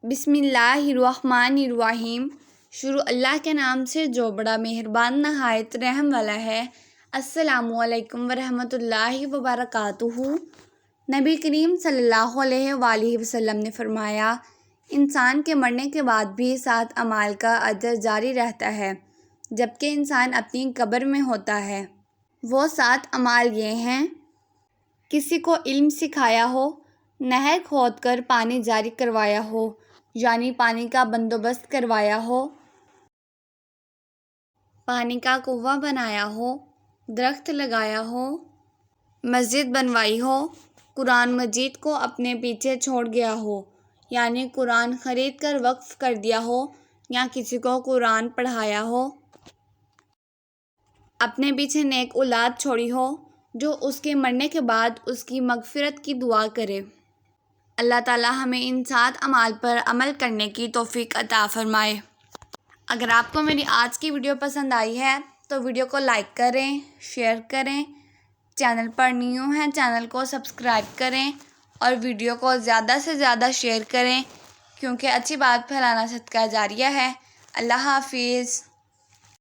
بسم اللہ الرحمن الرحیم۔ شروع اللہ کے نام سے جو بڑا مہربان نہایت رحم والا ہے۔ السلام علیکم ورحمۃ اللہ وبرکاتہ۔ نبی کریم صلی اللہ علیہ وآلہ وسلم نے فرمایا، انسان کے مرنے کے بعد بھی 7 اعمال کا اجر جاری رہتا ہے جبکہ انسان اپنی قبر میں ہوتا ہے۔ وہ 7 اعمال یہ ہیں: کسی کو علم سکھایا ہو، نہر کھود کر پانی جاری کروایا ہو یعنی پانی کا بندوبست کروایا ہو، پانی کا کنواں بنایا ہو، درخت لگایا ہو، مسجد بنوائی ہو، قرآن مجید کو اپنے پیچھے چھوڑ گیا ہو یعنی قرآن خرید کر وقف کر دیا ہو یا کسی کو قرآن پڑھایا ہو، اپنے پیچھے نیک اولاد چھوڑی ہو جو اس کے مرنے کے بعد اس کی مغفرت کی دعا کرے۔ اللہ تعالیٰ ہمیں ان 7 اعمال پر عمل کرنے کی توفیق عطا فرمائے۔ اگر آپ کو میری آج کی ویڈیو پسند آئی ہے تو ویڈیو کو لائک کریں، شیئر کریں، چینل پر نیو ہیں چینل کو سبسکرائب کریں اور ویڈیو کو زیادہ سے زیادہ شیئر کریں کیونکہ اچھی بات پھیلانا صدقہ جاریہ ہے۔ اللہ حافظ۔